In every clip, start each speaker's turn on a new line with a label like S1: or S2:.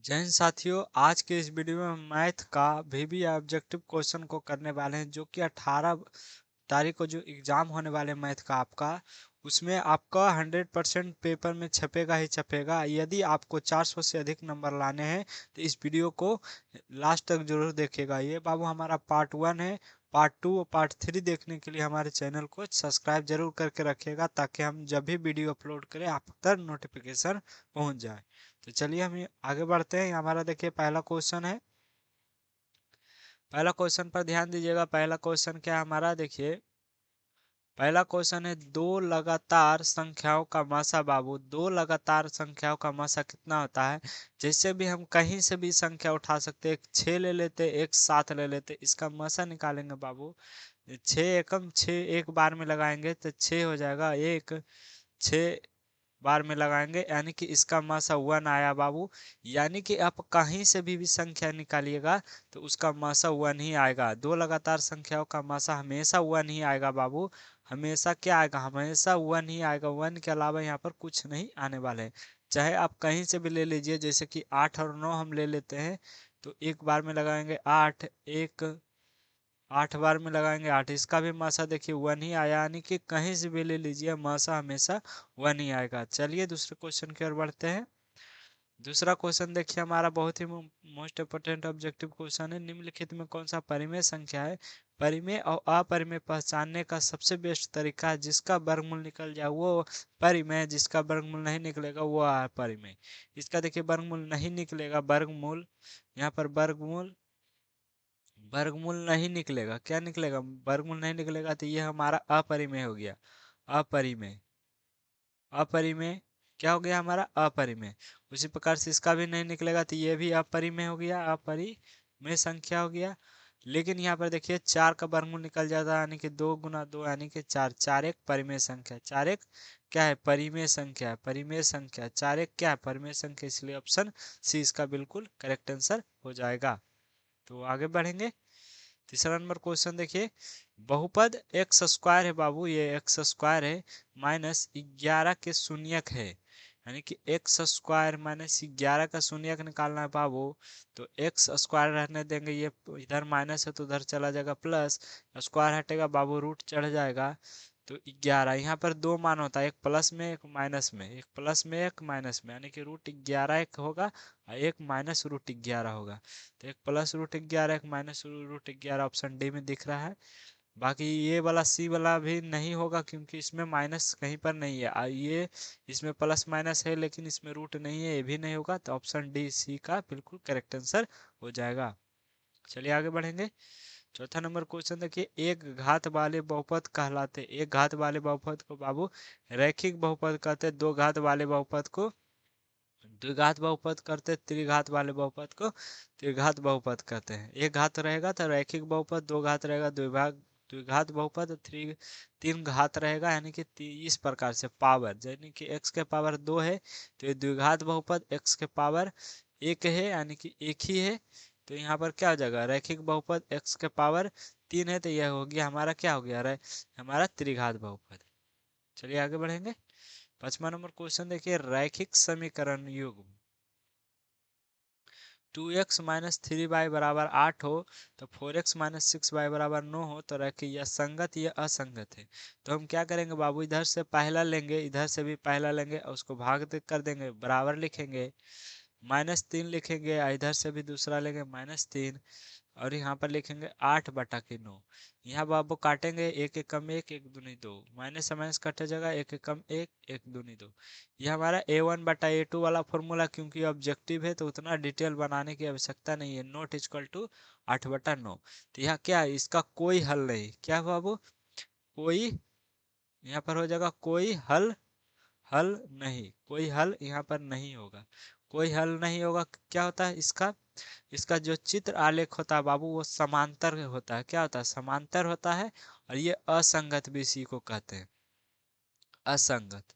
S1: जय हिंद साथियों, आज के इस वीडियो में मैथ का वीबी ऑब्जेक्टिव क्वेश्चन को करने वाले हैं जो कि 18 तारीख को जो एग्जाम होने वाले मैथ का आपका उसमें आपका 100% पेपर में छपेगा ही छपेगा। यदि आपको 400 से अधिक नंबर लाने हैं तो इस वीडियो को लास्ट तक जरूर देखिएगा। ये बाबू हमारा पार्ट 1 है। पार्ट 2 और पार्ट 3 देखने के लिए हमारे चैनल को सब्सक्राइब जरूर करके रखिएगा ताकि हम जब भी वीडियो अपलोड करें आप तक नोटिफिकेशन पहुंच जाए। तो चलिए हम आगे बढ़ते हैं। हमारा देखिए पहला क्वेश्चन है। पहला क्वेश्चन पर ध्यान दीजिएगा। पहला क्वेश्चन क्या है हमारा, देखिए पहला क्वेश्चन है दो लगातार संख्याओं का मासा। बाबू, दो लगातार संख्याओं का मासा कितना होता है। जैसे भी हम कहीं से भी संख्या उठा सकते, एक 6 ले लेते, एक 7 ले लेते, इसका मासा निकालेंगे बाबू। 6 एकम 6 एक बार में लगाएंगे तो 6 हो जाएगा। एक 6 बार में लगाएंगे यानी कि इसका मासा 1 आया बाबू। यानी कि आप कहीं से भी संख्या निकालिएगा तो उसका मासा 1 ही आएगा। दो लगातार संख्याओं का मासा हमेशा 1 ही आएगा बाबू। हमेशा क्या आएगा, हमेशा 1 ही आएगा। 1 के अलावा यहाँ पर कुछ नहीं आने वाले हैं। चाहे आप कहीं से भी ले लीजिए, जैसे कि 8 और 9 हम ले लेते हैं तो एक बार में लगाएंगे 8, एक 8 बार में लगाएंगे 8, इसका भी मासा देखिए 1 ही आया। यानी कि कहीं से भी ले लीजिए मासा हमेशा 1 ही आएगा। चलिए दूसरे क्वेश्चन की ओर बढ़ते हैं। दूसरा क्वेश्चन देखिए हमारा बहुत ही मोस्ट इम्पोर्टेंट ऑब्जेक्टिव क्वेश्चन है। निम्नलिखित में कौन सा परिमेय संख्या है, परिमेय और अपरिमेय पहचानने का सबसे बेस्ट तरीका है। जिसका वर्गमूल निकल जाए वो परिमेय, जिसका वर्गमूल नहीं निकलेगा वो अपरिमेय। इसका देखिए वर्गमूल नहीं निकलेगा, वर्गमूल यहाँ पर वर्गमूल वर्गमूल नहीं निकलेगा। क्या निकलेगा, वर्गमूल नहीं निकलेगा तो ये हमारा अपरिमेय हो गया। अपरिमेय, अपरिमेय क्या हो गया हमारा, अपरिमेय। उसी प्रकार से इसका भी नहीं निकलेगा तो ये भी अपरिमेय हो गया, अपरिमेय संख्या हो गया। लेकिन यहाँ पर देखिए 4 का वर्गमूल निकल जाता है यानी कि 2 गुना 2 यानी कि 4। 4 एक परिमेय संख्या, 4 एक क्या है, परिमेय संख्या है। परिमेय संख्या 4 एक क्या है, परिमेय संख्या, इसलिए ऑप्शन सी इसका बिल्कुल करेक्ट आंसर हो जाएगा। तो आगे बढ़ेंगे। तीसरा नंबर क्वेश्चन देखिए, बहुपद एक्स स्क्वायर है बाबू, ये एक्स स्क्वायर है माइनस 11 के शून्यक है। यानी कि एक्स स्क्वायर माइनस 11 का शून्यक निकालना है बाबू। तो एक्स स्क्वायर रहने देंगे, ये इधर माइनस है तो उधर चला जाएगा प्लस, स्क्वायर हटेगा बाबू, रूट चढ़ जाएगा। तो 11 यहाँ पर दो मान होता है, एक प्लस में एक माइनस में, एक प्लस में एक माइनस में, यानी कि रूट 11 एक होगा और एक माइनस रूट 11 होगा। तो एक प्लस रूट 11 एक माइनस रूट 11 ऑप्शन डी में दिख रहा है। बाकी ये वाला सी वाला भी नहीं होगा क्योंकि इसमें माइनस कहीं पर नहीं है। ये इसमें प्लस माइनस है लेकिन इसमें रूट नहीं है, ये भी नहीं होगा। तो ऑप्शन डी सी का बिल्कुल करेक्ट आंसर हो जाएगा। चलिए आगे बढ़ेंगे। चौथा नंबर क्वेश्चन देखिए, एक घात वाले बहुपद कहलाते, एक घात वाले बहुपद को बाबू रैखिक बहुपद कहते, दो घात वाले बहुपद को द्विघात बहुपद करते, त्रिघात वाले बहुपद को त्रिघात बहुपद कहते हैं। एक घात रहेगा तो रैखिक बहुपद, दो घात रहेगा द्विघात बहुपद, तीन घात रहेगा यानी कि इस प्रकार से पावर, यानी कि x के पावर 2 है तो ये द्विघात बहुपद, x के पावर 1 है यानी कि एक ही है। तो यहाँ पर क्या हो जाएगा, रैखिक बहुपद x के पावर 3 है तो यह हो गया हमारा, क्या हो गया, हमारा त्रिघात बहुपद। चलिए आगे बढ़ेंगे। 5वां नंबर क्वेश्चन देखिए, रैखिक समीकरण युग्म 2x माइनस 3y बराबर 8 हो तो 4x माइनस 6y बराबर 9 हो तो रैखिक या संगत या असंगत है। तो हम क्या करेंगे बाबू, इधर से पहला लेंगे, इधर से भी पहला लेंगे और उसको भाग कर देंगे, बराबर लिखेंगे, -3 लिखेंगे, इधर से भी दूसरा लेंगे -3 और यहाँ पर लिखेंगे 8/9। यहाँ बाबू काटेंगे, एक एक कम एक, एक दूनी दो, माइनस से माइनस कटे जगह, एक एक कम एक, एक दूनी दो। यह हमारा a1/a2 वाला फॉर्मूला, क्योंकि ऑब्जेक्टिव है तो उतना डिटेल बनाने की आवश्यकता नहीं है। Not equal to 8/9। तो यहाँ क्या है, इसका कोई हल नहीं, क्या बाबू, कोई, यहाँ पर हो जाएगा कोई हल, हल नहीं, कोई हल यहाँ पर नहीं होगा, कोई हल नहीं होगा। क्या होता है इसका, इसका जो चित्र आलेख होता है बाबू वो समांतर होता है। क्या होता है, समांतर होता है। और ये असंगत भी इसी को कहते हैं, असंगत,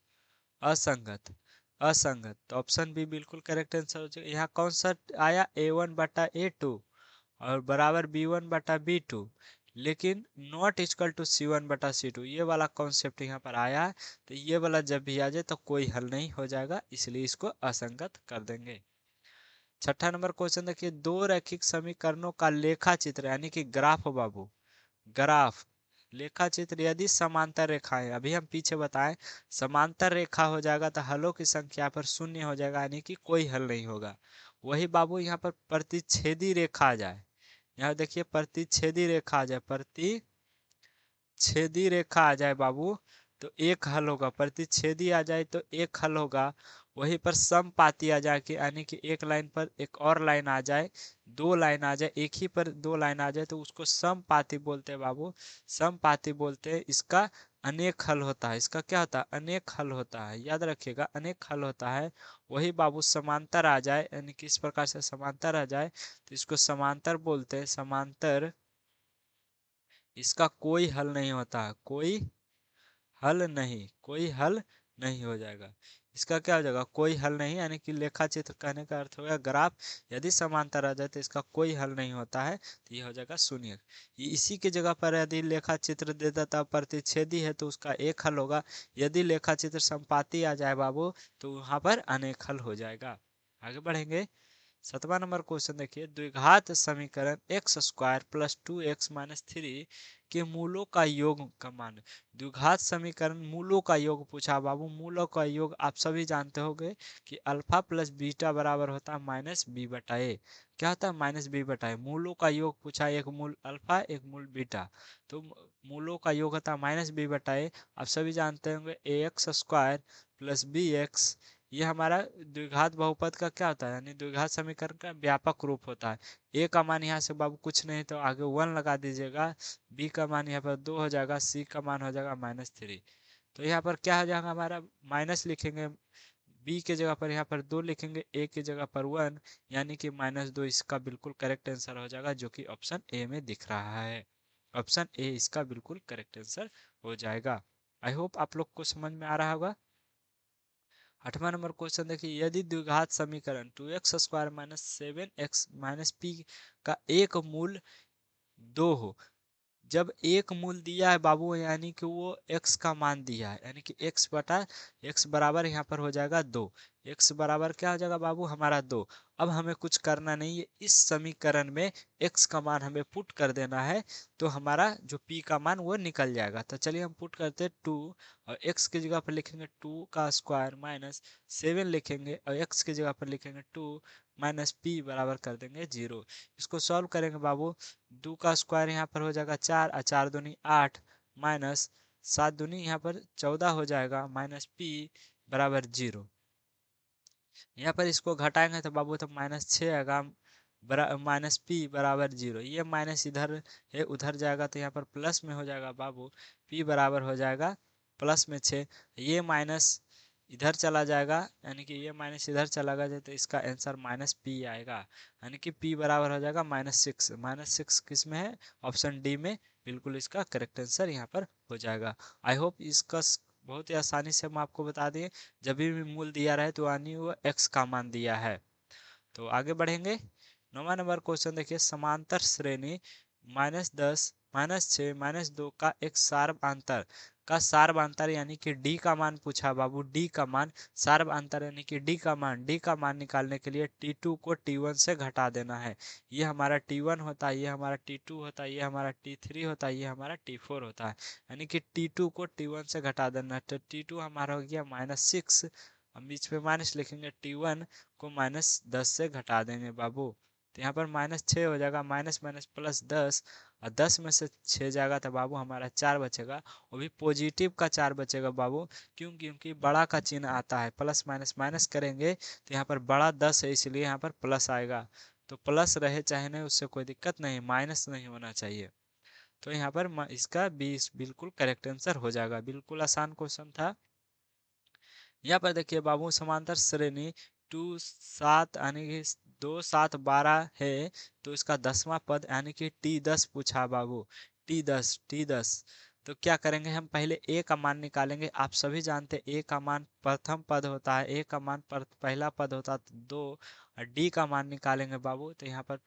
S1: असंगत, असंगत। तो ऑप्शन बी बिल्कुल करेक्ट आंसर हो जाएगा। यहाँ कौन सा आया, a1/a2 और बराबर b1/b2, लेकिन नॉट इक्वल टू c1/c2, ये वाला कॉन्सेप्ट यहाँ पर आया है। तो ये वाला जब भी आ जाए तो कोई हल नहीं हो जाएगा, इसलिए इसको असंगत कर देंगे। छठा नंबर क्वेश्चन देखिए, दो रैखिक समीकरणों का लेखा चित्र यानी कि ग्राफ हो बाबू, ग्राफ लेखा चित्र यदि समांतर रेखाएं, अभी हम पीछे बताएं समांतर रेखा हो जाएगा तो हलों की संख्या पर शून्य हो जाएगा यानी कि कोई हल नहीं होगा। वही बाबू यहाँ पर प्रतिच्छेदी रेखा आ जाए, यहाँ देखिए प्रतिच्छेदी रेखा आ जाए, छेदी रेखा आ जाए बाबू तो एक हल होगा, प्रतिच्छेदी आ जाए तो एक हल होगा। वहीं पर समपाती आ जाए कि यानी कि एक लाइन पर एक और लाइन आ जाए, दो लाइन आ जाए, एक ही पर दो लाइन आ जाए तो उसको समपाती बोलते हैं बाबू, समपाती बोलते हैं। इसका अनेक हल होता है, इसका क्या होता है, अनेक हल होता है, याद रखिएगा अनेक हल होता है। वही बाबू समांतर आ जाए यानी कि इस प्रकार से समांतर आ जाए तो इसको समांतर बोलते हैं, समांतर। इसका कोई हल नहीं होता, कोई हल नहीं, कोई हल नहीं हो जाएगा। इसका क्या हो जाएगा, कोई हल नहीं, यानी कि लेखा चित्र कहने का अर्थ हो गया ग्राफ यदि समांतर आ जाए तो इसका कोई हल नहीं होता है, तो ये हो जाएगा शून्य। इसी की जगह पर यदि लेखा चित्र दे देता प्रतिच्छेदी है तो उसका एक हल होगा, यदि लेखा चित्र संपाती आ जाए बाबू तो वहां पर अनेक हल हो जाएगा। आगे बढ़ेंगे, सातवां नंबर क्वेश्चन देखिए, द्विघात समीकरण एक्स स्क्वायर प्लस 2x-3 के मूलों का योग का मान। द्विघात समीकरण मूलों का योग पूछा बाबू, मूलों का योग आप सभी जानते होंगे कि अल्फा प्लस बीटा बराबर होता है माइनस बी बटा ए। क्या होता है, माइनस बी बटा ए। मूलों का योग पूछा, एक मूल अल्फा एक मूल बीटा, तो मूलों का योग होता है माइनस बी बटा ए। आप सभी जानते होंगे A X square plus B X, ये हमारा द्विघात बहुपद का क्या होता है, यानी द्विघात समीकरण का व्यापक रूप होता है। ए का मान यहाँ से बाबू कुछ नहीं तो आगे 1 लगा दीजिएगा, बी का मान यहाँ पर 2 हो जाएगा, सी का मान हो जाएगा -3। तो यहाँ पर क्या हो जाएगा हमारा, माइनस लिखेंगे, बी के जगह पर यहाँ पर 2 लिखेंगे, ए की जगह पर 1, यानी कि -2 इसका बिल्कुल करेक्ट आंसर हो जाएगा, जो कि ऑप्शन ए में दिख रहा है। ऑप्शन ए इसका बिल्कुल करेक्ट आंसर हो जाएगा। आई होप आप लोग को समझ में आ रहा होगा। आठवां नंबर क्वेश्चन देखिए, यदि द्विघात समीकरण 2x² minus 7x minus P का एक मूल 2 हो, जब एक मूल दिया है बाबू यानी कि वो x का मान दिया है, यानी कि x बटा x बराबर यहाँ पर हो जाएगा 2, x बराबर क्या हो जाएगा बाबू हमारा 2। अब हमें कुछ करना नहीं है, इस समीकरण में x का मान हमें पुट कर देना है तो हमारा जो p का मान वो निकल जाएगा। तो चलिए हम पुट करते हैं 2, और x की जगह पर लिखेंगे 2 का स्क्वायर माइनस 7 लिखेंगे, और x की जगह पर लिखेंगे 2 माइनस पी बराबर कर देंगे 0। इसको सॉल्व करेंगे बाबू, 2 का स्क्वायर यहाँ पर हो जाएगा 4 और 4 दूनी 8 माइनस 7 दूनी यहाँ पर 14 हो जाएगा, माइनस पी बराबर 0। यहाँ पर इसको घटाएंगे तो बाबू तो -6 आएगा, माइनस पी बराबर 0। ये माइनस इधर है उधर जाएगा तो यहाँ पर प्लस में हो जाएगा बाबू, पी बराबर हो जाएगा प्लस में 6। ये माइनस इधर चला जाएगा, यानी कि ये माइनस इधर चला गया तो इसका आंसर माइनस पी आएगा, यानी कि पी बराबर हो जाएगा -6। -6 किस में है, ऑप्शन डी में, बिल्कुल इसका करेक्ट आंसर यहाँ पर हो जाएगा। आई होप इसका बहुत ही आसानी से हम आपको बता दें, जब भी मूल दिया रहे तो यानी वो x का मान दिया है। तो आगे बढ़ेंगे, 9वां नंबर क्वेश्चन देखिए, समांतर श्रेणी -10 -6 -2 का एक सार्वधान्तर का सार्वधान्तर यानी कि d का मान पूछा बाबू, d का मान, सार्वधान्तर यानी कि d का मान निकालने के लिए t2 को t1 से घटा देना है। ये हमारा t1 होता है, ये हमारा t2 होता है, ये हमारा t3 होता है, ये हमारा t4 होता है, यानी कि t2 को t1 से घटा देना है। तो t2 हमारा हो गया -6, हम बीच में माइनस लिखेंगे, t1 को -10 से घटा देंगे बाबू, तो यहाँ पर -6 हो जाएगा, माइनस माइनस प्लस 10, और 10 में से 6 जाएगा तो बाबू हमारा 4 बचेगा, वो भी पॉजिटिव का 4 बचेगा बाबू। क्यों, क्योंकि बड़ा का चिन्ह आता है, प्लस माइनस माइनस करेंगे तो यहाँ पर बड़ा 10 है इसलिए यहाँ पर प्लस आएगा, तो प्लस रहे चाहे नहीं उससे कोई दिक्कत नहीं, माइनस नहीं होना चाहिए। तो यहाँ पर इसका 20 बिल्कुल करेक्ट आंसर हो जाएगा, बिल्कुल आसान क्वेश्चन था। यहाँ पर देखिए बाबू, समांतर श्रेणी 2 7 यानी कि 2 7 12 है, तो इसका 10वां पद यानी कि t10 पूछा बाबू, t10। तो क्या करेंगे, हम पहले a का मान निकालेंगे। आप सभी जानते हैं a का मान प्रथम पद होता है, a का मान पहला पद होता है 2, और d का मान निकालेंगे बाबू, तो यहाँ पर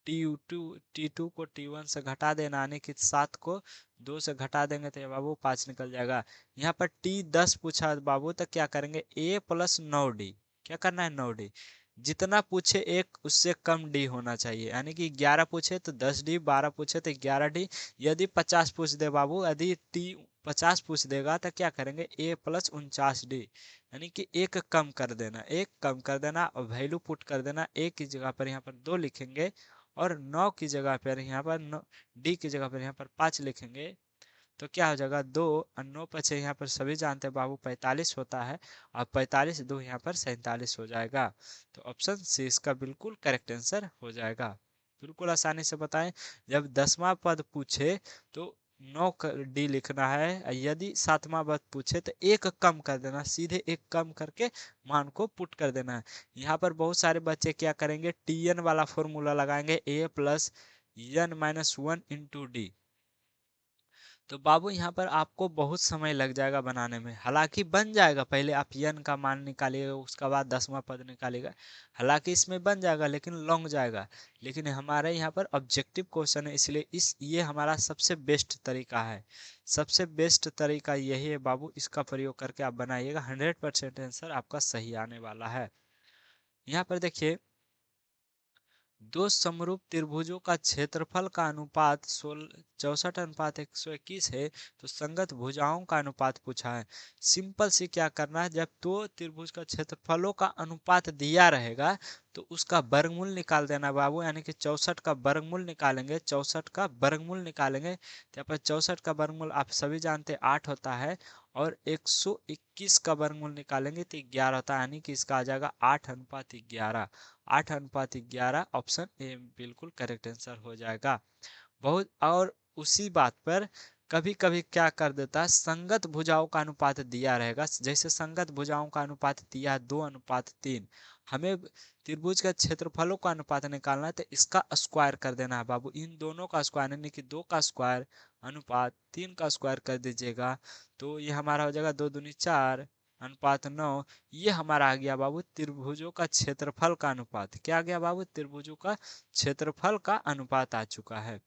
S1: टी टू को t1 से घटा देना, यानी कि 7 को 2 से घटा देंगे तो बाबू 5 निकल जाएगा। यहाँ पर t10 पूछा बाबू, तो क्या करेंगे, a प्लस 9d, क्या करना है 9d, जितना पूछे एक उससे कम डी होना चाहिए, यानी कि 11 पूछे तो 10 डी, 12 पूछे तो 11 डी। यदि 50 पूछ दे बाबू, यदि टी 50 पूछ देगा तो क्या करेंगे, ए प्लस 49 डी, यानी कि एक कम कर देना, एक कम कर देना और वैल्यू पुट कर देना। ए की जगह पर यहाँ पर 2 लिखेंगे और 9 की जगह पर यहाँ पर डी की जगह पर यहाँ पर 5 लिखेंगे। तो क्या हो जाएगा, 2 और 9 पचे यहाँ पर सभी जानते हैं बाबू 45 होता है, और 45 2 यहाँ पर 47 हो जाएगा। तो ऑप्शन सी इसका बिल्कुल करेक्ट आंसर हो जाएगा। बिल्कुल आसानी से बताएं, जब 10वां पद पूछे तो 9 डी लिखना है, यदि 7वां पद पूछे तो एक कम कर देना, सीधे एक कम करके मान को पुट कर देना है। यहाँ पर बहुत सारे बच्चे क्या करेंगे, टी एन वाला फॉर्मूला लगाएंगे, A plus N minus 1 into D. तो बाबू यहाँ पर आपको बहुत समय लग जाएगा बनाने में, हालांकि बन जाएगा, पहले आप यन का मान निकालिएगा, उसके बाद 10वां पद निकालिएगा, हालांकि इसमें बन जाएगा लेकिन लॉन्ग जाएगा। लेकिन हमारे यहाँ पर ऑब्जेक्टिव क्वेश्चन है, इसलिए ये हमारा सबसे बेस्ट तरीका है, सबसे बेस्ट तरीका यही है बाबू, इसका प्रयोग करके आप बनाइएगा, 100% आंसर आपका सही आने वाला है। यहाँ पर देखिए, दो समरूप त्रिभुजों का क्षेत्रफल का अनुपात 64:121 है, तो संगत भुजाओं का अनुपात पूछा है। सिंपल सी क्या करना है, जब दो त्रिभुज का क्षेत्रफलों का अनुपात दिया रहेगा तो उसका वर्गमूल निकाल देना बाबू, यानी कि 64 का वर्गमूल निकालेंगे, 64 का वर्गमूल निकालेंगे तो यहाँ पर 64 का वर्गमूल आप सभी जानते हैं 8 होता है, और 121 का वर्गमूल निकालेंगे तो 11 होता है, यानी कि इसका आ जाएगा 8:11। 8:11 ऑप्शन ए बिल्कुल करेक्ट आंसर हो जाएगा। बहुत, और उसी बात पर कभी कभी क्या कर देता है, संगत भुजाओं का अनुपात दिया रहेगा, जैसे संगत भुजाओं का अनुपात दिया 2:3, हमें त्रिभुज का क्षेत्रफलों का अनुपात निकालना है तो इसका स्क्वायर कर देना है बाबू, इन दोनों का स्क्वायर, यानी कि 2 का स्क्वायर अनुपात 3 का स्क्वायर कर दीजिएगा, तो ये हमारा हो जाएगा 2 दूनी 4 अनुपात 9। ये हमारा आ गया बाबू त्रिभुजों का क्षेत्रफल का अनुपात, क्या आ गया बाबू, त्रिभुजों का क्षेत्रफल का अनुपात आ चुका है।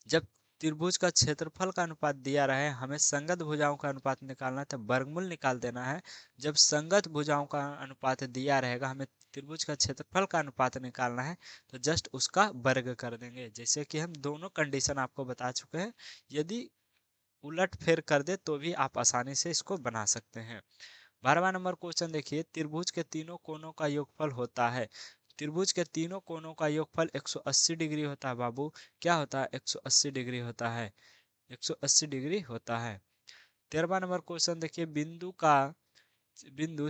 S1: जब त्रिभुज का क्षेत्रफल का अनुपात दिया रहे, हमें संगत भुजाओं का अनुपात निकालना है तो वर्गमूल निकाल देना है। जब संगत भुजाओं का अनुपात दिया रहेगा, हमें त्रिभुज का क्षेत्रफल का अनुपात निकालना है तो जस्ट उसका वर्ग कर देंगे, जैसे कि हम दोनों कंडीशन आपको बता चुके हैं। यदि उलट फेर कर दे तो भी आप आसानी से इसको बना सकते हैं। 12वां नंबर क्वेश्चन देखिए, त्रिभुज के तीनों कोनों का योगफल होता है। त्रिभुज के तीनों कोनों का योगफल 180 डिग्री होता है बाबू, क्या होता है, 180 डिग्री होता है, 180 डिग्री होता है। 13वां नंबर क्वेश्चन देखिए, बिंदु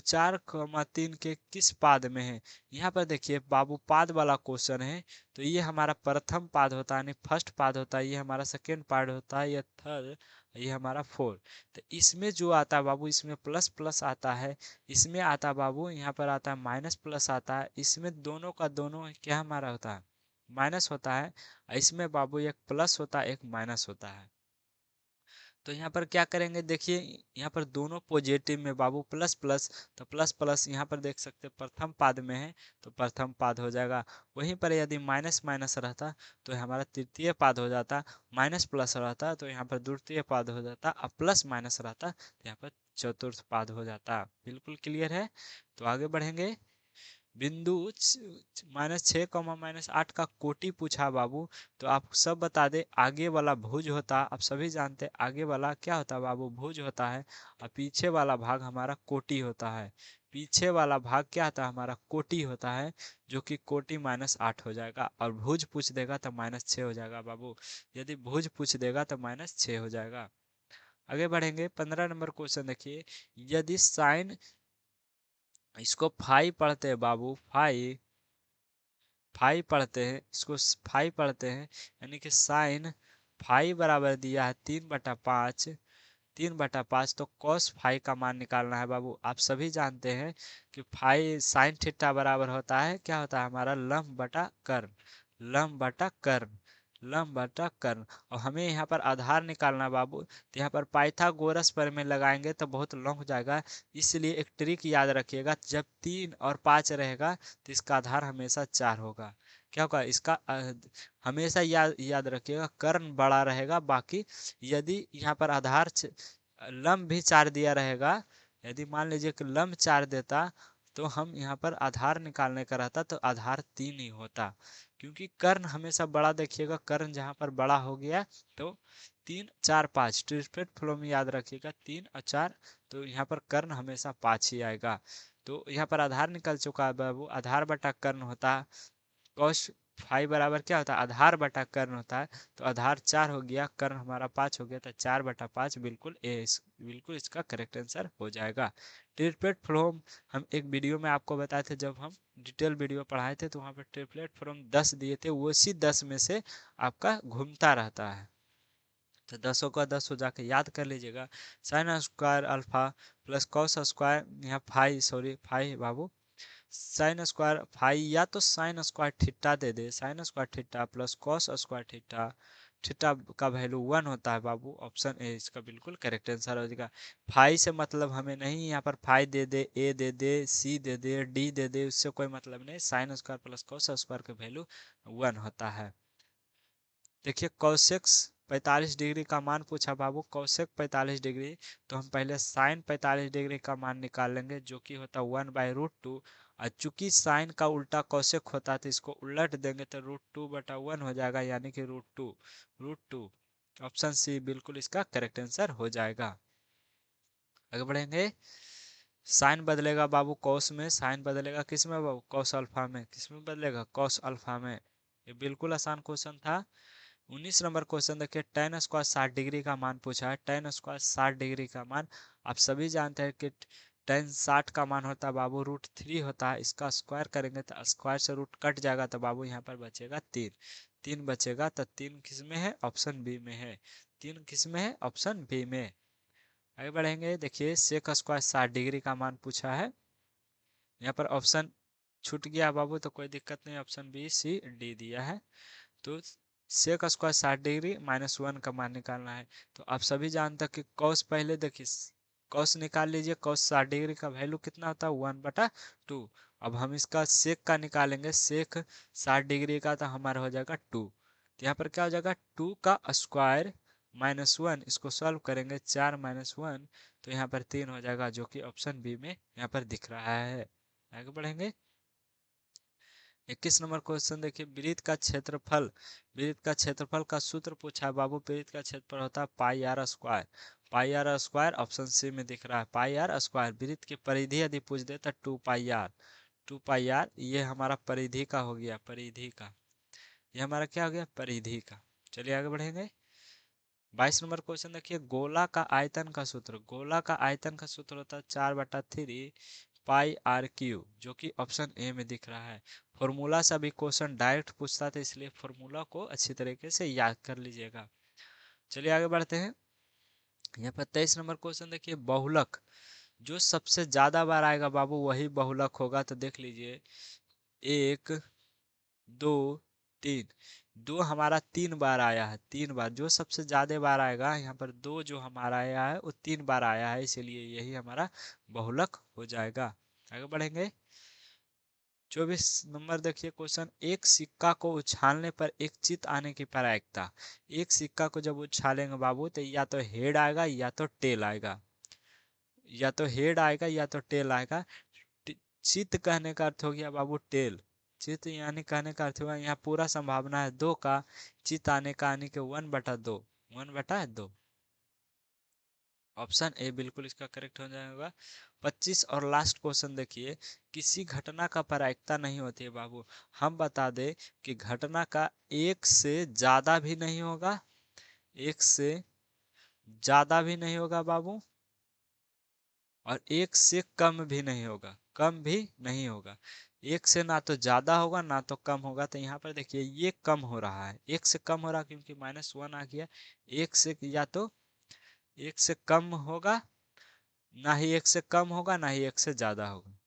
S1: 4,3 के किस पाद में है। यहाँ पर देखिए बाबू पाद वाला क्वेश्चन है, तो ये हमारा प्रथम पाद होता है, यानी फर्स्ट पाद होता है, ये हमारा सेकेंड पाद होता है, ये थर्ड, ये हमारा फोर्थ। तो इसमें जो आता है बाबू, इसमें प्लस प्लस आता है, इसमें आता है बाबू, यहाँ पर आता है माइनस प्लस आता है, इसमें दोनों का दोनों क्या हमारा होता है, माइनस होता है, इसमें बाबू एक प्लस होता है एक माइनस होता है। तो यहाँ पर क्या करेंगे, देखिए यहाँ पर दोनों पॉजिटिव में बाबू प्लस प्लस, तो प्लस प्लस यहाँ पर देख सकते हैं प्रथम पाद में है तो प्रथम पाद हो जाएगा। वहीं पर यदि माइनस माइनस रहता तो हमारा तृतीय पाद हो जाता, माइनस प्लस रहता तो यहाँ पर द्वितीय पाद हो जाता, अब प्लस माइनस रहता तो यहाँ पर चतुर्थ पाद हो जाता। बिल्कुल क्लियर है, तो आगे बढ़ेंगे। बिंदु -6, -8 का कोटि पूछा बाबू, तो आप सब बता दे, आगे वाला भुज होता, आप सभी जानते हैं आगे वाला क्या होता है बाबू, भुज होता है, और पीछे वाला भाग हमारा कोटि होता है। पीछे वाला भाग क्या होता है हमारा, कोटि होता है, जो कि कोटि -8 हो जाएगा, और भुज पूछ देगा तो -6 हो जाएगा बाबू, यदि भुज पूछ देगा तो -6 हो जाएगा। आगे बढ़ेंगे, 15 नंबर क्वेश्चन देखिए, यदि साइन, इसको फाई पढ़ते हैं बाबू, फाई फाई पढ़ते हैं, इसको फाई पढ़ते हैं, यानी कि साइन फाई बराबर दिया है 3/5, 3/5, तो कॉस फाई का मान निकालना है बाबू। आप सभी जानते हैं कि फाई साइन थीटा बराबर होता है, क्या होता है हमारा, लंब बटा कर्ण, लंब बटा कर्ण, लंब बटा कर्ण। और हमें यहाँ पर आधार निकालना बाबू, तो यहाँ पर पाइथागोरस पर में लगाएंगे तो बहुत लॉन्ग हो जाएगा, इसलिए एक ट्रिक याद रखिएगा, जब 3 और 5 रहेगा तो इसका आधार हमेशा 4 होगा। क्या होगा इसका, हमेशा याद याद रखिएगा, कर्ण बड़ा रहेगा, बाकी यदि यहाँ पर आधार लंब भी 4 दिया रहेगा, यदि मान लीजिए कि लंब 4 देता तो हम यहाँ पर आधार निकालने का रहता तो आधार 3 ही होता, क्योंकि कर्ण हमेशा बड़ा, देखिएगा कर्ण जहाँ पर बड़ा हो गया तो 3 4 5 ट्रिप्लेट फ्लो में याद रखिएगा 3 और 4, तो यहाँ पर कर्ण हमेशा 5 ही आएगा। तो यहाँ पर आधार निकल चुका है बाबू, आधार बटा कर्ण होता है, कॉस फाई बराबर क्या होता है, आधार बटा कर्ण होता है, तो आधार 4 हो गया, कर्ण हमारा 5 हो गया, तो 4/5 बिल्कुल बिल्कुल इसका करेक्ट आंसर हो जाएगा। ट्रिप्लेट फ्लोम हम एक वीडियो में आपको बताए थे, जब हम डिटेल वीडियो पढ़ाए थे तो वहाँ पर ट्रिप्लेट फ्लोम 10 दिए थे, उसी 10 में से आपका घूमता रहता है, तो 10 का 10 हो जाके याद कर लीजिएगा। Sine square alpha plus cos square, यहाँ फाई, सॉरी फाई बाबू, साइन स्क्वायर फाई या तो साइन स्क्वायर थीटा दे दे, sine square theta plus cos square theta, theta का वैल्यू 1 होता है बाबू, ऑप्शन ए इसका बिल्कुल करेक्ट आंसर हो जाएगा। फाई से मतलब हमें नहीं, यहाँ पर फाई दे दे, ए दे दे, सी दे दे, डी दे दे, उससे कोई मतलब नहीं, sine square plus cos square का वैल्यू 1 होता है। देखिए कौशिक 45 डिग्री का मान पूछा बाबू, कौशिक 45 डिग्री, तो हम पहले साइन 45 डिग्री का मान निकाल लेंगे, जो कि होता 1/√2, और चूंकि साइन का उल्टा कौशिक होता है तो इसको उलट देंगे तो √2/1 हो जाएगा, यानी कि √2। ऑप्शन सी बिल्कुल इसका करेक्ट आंसर हो जाएगा। आगे बढ़ेंगे, साइन बदलेगा बाबू कॉस में, साइन बदलेगा किस में बाबू, कॉस अल्फा में, किस में बदलेगा, कॉस अल्फा में। ये बिल्कुल आसान क्वेश्चन था। 19 नंबर क्वेश्चन देखिए, tan स्क्वायर 60 डिग्री का मान पूछा है, tan स्क्वायर 60 डिग्री का मान आप सभी जानते हैं कि tan 60 का मान होता है बाबू √3 होता है, इसका स्क्वायर करेंगे तो स्क्वायर से रूट कट जाएगा, तो बाबू यहाँ पर बचेगा 3, 3 बचेगा, तो 3 किस में है, ऑप्शन बी में है, 3 किस में है, ऑप्शन बी में। आगे बढ़ेंगे, देखिए सेक स्क्वायर 60 डिग्री का मान पूछा है, यहाँ पर ऑप्शन छूट गया बाबू, तो कोई दिक्कत नहीं, ऑप्शन बी सी डी दिया है। तो सेक स्क्वायर 60 डिग्री -1 का मान निकालना है, तो आप सभी जानते हैं कि कॉस, पहले देखिए कॉस निकाल लीजिए, कॉस 60 डिग्री का वैल्यू कितना होता है, 1/2। अब हम इसका सेक का निकालेंगे, सेक 60 डिग्री का तो हमारा हो जाएगा 2, तो यहाँ पर क्या हो जाएगा, 2 का स्क्वायर -1, इसको सॉल्व करेंगे, 4 -1, तो यहाँ पर 3 हो जाएगा, जो कि ऑप्शन बी में यहाँ पर दिख रहा है। आगे बढ़ेंगे, 21 नंबर क्वेश्चन देखिए, वृत्त का क्षेत्रफल, वृत्त का क्षेत्रफल का सूत्र पूछा है बाबू, वृत्त का क्षेत्रफल होता है pi R square, pi R square option C में दिख रहा है, पाई आर स्क्वायर। वृत्त की परिधि यदि पूछ दे तो 2 पाई आर, 2 पाई आर, ये हमारा परिधि का हो गया, परिधि का, ये हमारा क्या हो गया, परिधि का। चलिए आगे बढ़ेंगे, 22 नंबर क्वेश्चन देखिए, गोला का आयतन का सूत्र, गोला का आयतन का सूत्र होता है 4/3 पाई आर क्यू, जो कि ऑप्शन ए में दिख रहा है। फॉर्मूला से अभी क्वेश्चन डायरेक्ट पूछता था, इसलिए फॉर्मूला को अच्छी तरीके से याद कर लीजिएगा। चलिए आगे बढ़ते हैं, यहाँ पर 23 नंबर क्वेश्चन देखिए, बहुलक, जो सबसे ज्यादा बार आएगा बाबू वही बहुलक होगा, तो देख लीजिए 1 2 3, 2 हमारा 3 बार आया है, 3 बार, जो सबसे ज्यादा बार आएगा, यहाँ पर 2 जो हमारा आया है वो 3 बार आया है, इसीलिए यही हमारा बहुलक हो जाएगा। आगे बढ़ेंगे, 24 नंबर देखिए क्वेश्चन, एक सिक्का को उछालने पर एक चित आने की प्रायिकता, एक सिक्का को जब उछालेंगे बाबू तो या तो हेड आएगा या तो टेल आएगा, या तो हेड आएगा या तो टेल आएगा। चित कहने का अर्थ हो गया बाबू टेल, चित यानी कहने का अर्थ हुआ यहाँ पूरा संभावना है 2 का, चित आने का, आने के 1/2, 1/2, ऑप्शन ए बिल्कुल इसका करेक्ट हो जाएगा। 25 और लास्ट क्वेश्चन देखिए, किसी घटना का प्रायिकता नहीं होती है बाबू, हम बता दें कि घटना का एक से ज्यादा भी नहीं होगा, एक से ज्यादा भी नहीं होगा बाबू, और एक से कम भी नहीं होगा, कम भी नहीं होगा, एक से ना तो ज्यादा होगा ना तो कम होगा, तो यहाँ पर देखिए ये कम हो रहा है, एक से कम हो रहा है क्योंकि -1 आ गया, एक से या तो एक से कम होगा, ना ही एक से कम होगा, ना ही एक से ज्यादा होगा,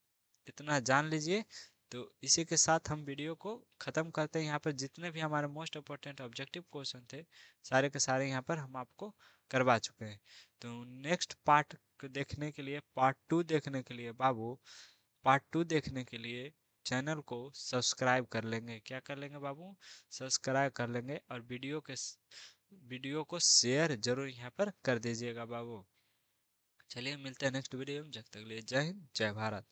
S1: इतना जान लीजिए। तो इसी के साथ हम वीडियो को ख़त्म करते हैं। यहाँ पर जितने भी हमारे मोस्ट इम्पोर्टेंट ऑब्जेक्टिव क्वेश्चन थे, सारे के सारे यहाँ पर हम आपको करवा चुके हैं। तो नेक्स्ट पार्ट देखने के लिए, पार्ट 2 देखने के लिए बाबू, पार्ट 2 देखने के लिए चैनल को सब्सक्राइब कर लेंगे, क्या कर लेंगे बाबू, सब्सक्राइब कर लेंगे, और वीडियो को शेयर जरूर यहाँ पर कर दीजिएगा बाबू। चलिए मिलते हैं नेक्स्ट वीडियो में, जब तक के लिए जय हिंद जय भारत।